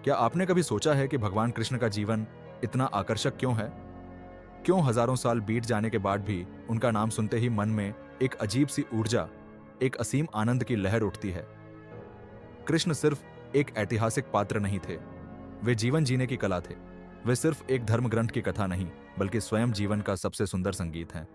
क्या आपने कभी सोचा है कि भगवान कृष्ण का जीवन इतना आकर्षक क्यों है? क्यों हजारों साल बीत जाने के बाद भी उनका नाम सुनते ही मन में एक अजीब सी ऊर्जा, एक असीम आनंद की लहर उठती है? कृष्ण सिर्फ एक ऐतिहासिक पात्र नहीं थे, वे जीवन जीने की कला थे। वे सिर्फ एक धर्म ग्रंथ की कथा नहीं, बल्कि स्वयं जीवन का सबसे सुंदर संगीत हैं।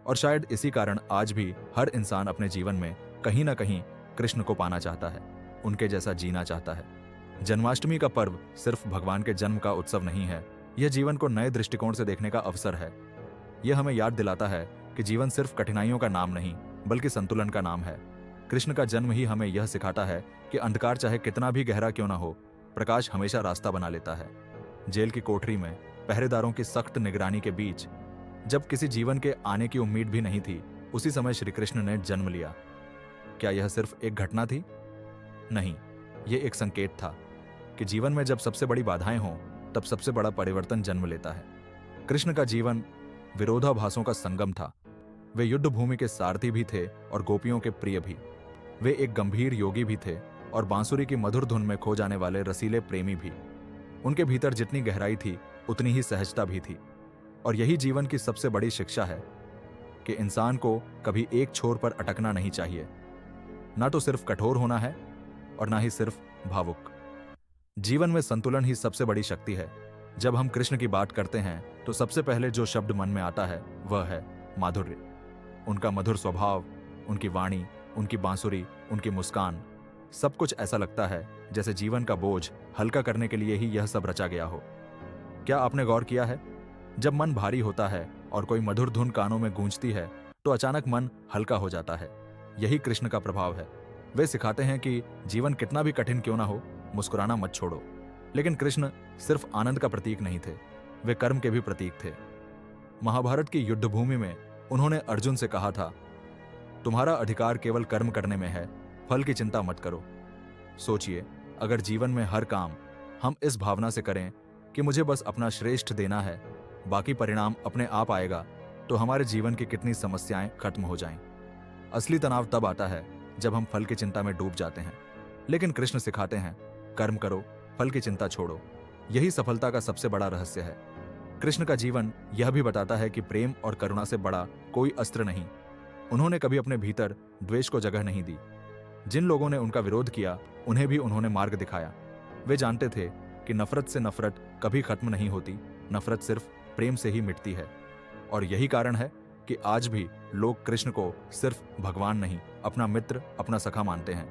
और शायद इसी कारण आज भी हर इंसान अपने जीवन में कहीं ना कहीं कृष्ण को पाना चाहता है, उनके जैसा जीना चाहता है। जन्माष्टमी का पर्व सिर्फ भगवान के जन्म का उत्सव नहीं है, यह जीवन को नए दृष्टिकोण से देखने का अवसर है। यह हमें याद दिलाता है कि जीवन सिर्फ कठिनाइयों का नाम नहीं, बल्कि संतुलन का नाम है। कृष्ण का जन्म ही हमें यह सिखाता है कि अंधकार चाहे कितना भी गहरा क्यों ना हो, प्रकाश हमेशा रास्ता बना लेता है। जेल की कोठरी में पहरेदारों की सख्त निगरानी के बीच, जब किसी जीवन के आने की उम्मीद भी नहीं थी, उसी समय श्री कृष्ण ने जन्म लिया। क्या यह सिर्फ एक घटना थी? नहीं, यह एक संकेत था कि जीवन में जब सबसे बड़ी बाधाएं हों, तब सबसे बड़ा परिवर्तन जन्म लेता है। कृष्ण का जीवन विरोधाभासों का संगम था। वे युद्ध भूमि के सारथी भी थे और गोपियों के प्रिय भी। वे एक गंभीर योगी भी थे और बांसुरी की मधुर धुन में खो जाने वाले रसीले प्रेमी भी। उनके भीतर जितनी गहराई थी, उतनी ही सहजता भी थी। और यही जीवन की सबसे बड़ी शिक्षा है कि इंसान को कभी एक छोर पर अटकना नहीं चाहिए। ना तो सिर्फ कठोर होना है और ना ही सिर्फ भावुक। जीवन में संतुलन ही सबसे बड़ी शक्ति है। जब हम कृष्ण की बात करते हैं तो सबसे पहले जो शब्द मन में आता है वह है माधुर्य। उनका मधुर स्वभाव, उनकी वाणी, उनकी बांसुरी, उनकी मुस्कान, सब कुछ ऐसा लगता है जैसे जीवन का बोझ हल्का करने के लिए ही यह सब रचा गया हो। क्या आपने गौर किया है, जब मन भारी होता है और कोई मधुर धुन कानों में गूंजती है तो अचानक मन हल्का हो जाता है। यही कृष्ण का प्रभाव है। वे सिखाते हैं कि जीवन कितना भी कठिन क्यों ना हो, मुस्कुराना मत छोड़ो। लेकिन कृष्ण सिर्फ आनंद का प्रतीक नहीं थे, वे कर्म के भी प्रतीक थे। महाभारत की युद्ध भूमि में उन्होंने अर्जुन से कहा था, तुम्हारा अधिकार केवल कर्म करने में है, फल की चिंता मत करो। सोचिए, अगर जीवन में हर काम हम इस भावना से करें कि मुझे बस अपना श्रेष्ठ देना है, बाकी परिणाम अपने आप आएगा, तो हमारे जीवन की कितनी समस्याएं खत्म हो जाएं। असली तनाव तब आता है जब हम फल की चिंता में डूब जाते हैं। लेकिन कृष्ण सिखाते हैं, कर्म करो, फल की चिंता छोड़ो। यही सफलता का सबसे बड़ा रहस्य है। कृष्ण का जीवन यह भी बताता है कि प्रेम और करुणा से बड़ा कोई अस्त्र नहीं। उन्होंने कभी अपने भीतर द्वेष को जगह नहीं दी। जिन लोगों ने उनका विरोध किया, उन्हें भी उन्होंने मार्ग दिखाया। वे जानते थे कि नफरत से नफरत कभी खत्म नहीं होती, नफरत सिर्फ प्रेम से ही मिटती है। और यही कारण है कि आज भी लोग कृष्ण को सिर्फ भगवान नहीं, अपना मित्र, अपना सखा मानते हैं।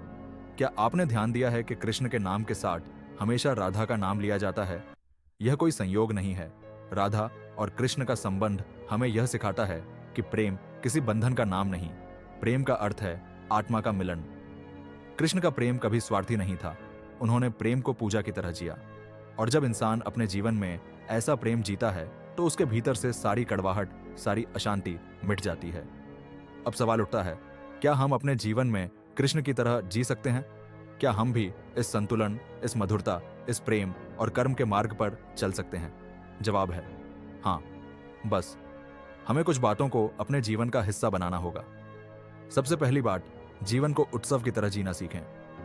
क्या आपने ध्यान दिया है कि कृष्ण के नाम के साथ हमेशा राधा का नाम लिया जाता है? यह कोई संयोग नहीं है। राधा और कृष्ण का संबंध हमें यह सिखाता है कि प्रेम किसी बंधन का नाम नहीं, प्रेम का अर्थ है आत्मा का मिलन। कृष्ण का प्रेम कभी स्वार्थी नहीं था। उन्होंने प्रेम को पूजा की तरह जिया। और जब इंसान अपने जीवन में ऐसा प्रेम जीता है तो उसके भीतर से सारी कड़वाहट, सारी अशांति मिट जाती है। अब सवाल उठता है, क्या हम अपने जीवन में कृष्ण की तरह जी सकते हैं? क्या हम भी इस संतुलन, इस मधुरता, इस प्रेम और कर्म के मार्ग पर चल सकते हैं? जवाब है हाँ। बस हमें कुछ बातों को अपने जीवन का हिस्सा बनाना होगा। सबसे पहली बात, जीवन को उत्सव की तरह जीना सीखें।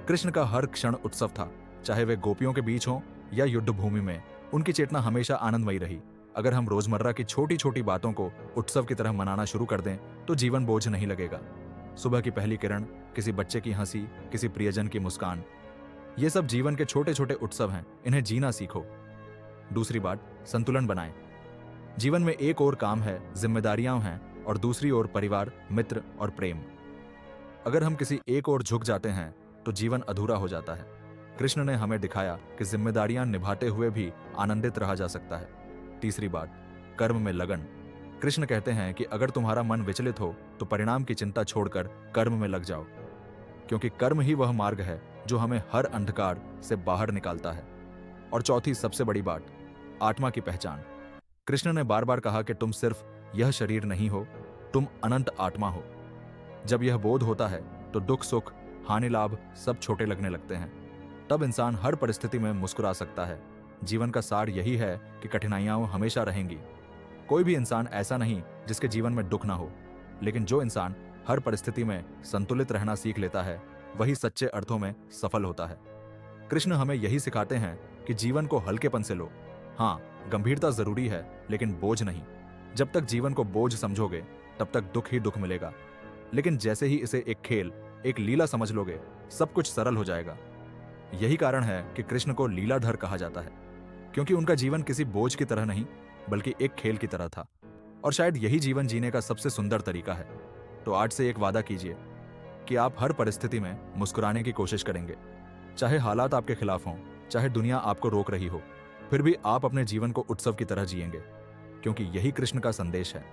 कृष्ण का हर क्षण उत्सव था, चाहे वे गोपियों के बीच हों या युद्ध भूमि में। उनकी चेतना हमेशा आनंदमयी रही। अगर हम रोजमर्रा की छोटी छोटी बातों को उत्सव की तरह मनाना शुरू कर दें तो जीवन बोझ नहीं लगेगा। सुबह की पहली किरण, किसी बच्चे की हंसी, किसी प्रियजन की मुस्कान, ये सब जीवन के छोटे छोटे उत्सव हैं, इन्हें जीना सीखो। दूसरी बात, संतुलन बनाएं। जीवन में एक ओर काम है, जिम्मेदारियां हैं, और दूसरी ओर परिवार, मित्र और प्रेम। अगर हम किसी एक ओर झुक जाते हैं तो जीवन अधूरा हो जाता है। कृष्ण ने हमें दिखाया कि जिम्मेदारियां निभाते हुए भी आनंदित रहा जा सकता है। तीसरी बात, कर्म में लगन। कृष्ण कहते हैं कि अगर तुम्हारा मन विचलित हो तो परिणाम की चिंता छोड़कर कर्म में लग जाओ, क्योंकि कर्म ही वह मार्ग है जो हमें हर अंधकार से बाहर निकालता है। और चौथी सबसे बड़ी बात, आत्मा की पहचान। कृष्ण ने बार बार कहा कि तुम सिर्फ यह शरीर नहीं हो, तुम अनंत आत्मा हो। जब यह बोध होता है तो दुख, सुख, हानि, लाभ सब छोटे लगने लगते हैं। तब इंसान हर परिस्थिति में मुस्कुरा सकता है। जीवन का सार यही है कि कठिनाइयां हमेशा रहेंगी। कोई भी इंसान ऐसा नहीं जिसके जीवन में दुख ना हो, लेकिन जो इंसान हर परिस्थिति में संतुलित रहना सीख लेता है, वही सच्चे अर्थों में सफल होता है। कृष्ण हमें यही सिखाते हैं कि जीवन को हल्केपन से लो। हाँ, गंभीरता जरूरी है, लेकिन बोझ नहीं। जब तक जीवन को बोझ समझोगे तब तक दुख ही दुख मिलेगा, लेकिन जैसे ही इसे एक खेल, एक लीला समझ लोगे, सब कुछ सरल हो जाएगा। यही कारण है कि कृष्ण को लीलाधर कहा जाता है, क्योंकि उनका जीवन किसी बोझ की तरह नहीं बल्कि एक खेल की तरह था। और शायद यही जीवन जीने का सबसे सुंदर तरीका है। तो आज से एक वादा कीजिए कि आप हर परिस्थिति में मुस्कुराने की कोशिश करेंगे, चाहे हालात आपके खिलाफ हों, चाहे दुनिया आपको रोक रही हो, फिर भी आप अपने जीवन को उत्सव की तरह जिएंगे, क्योंकि यही कृष्ण का संदेश है।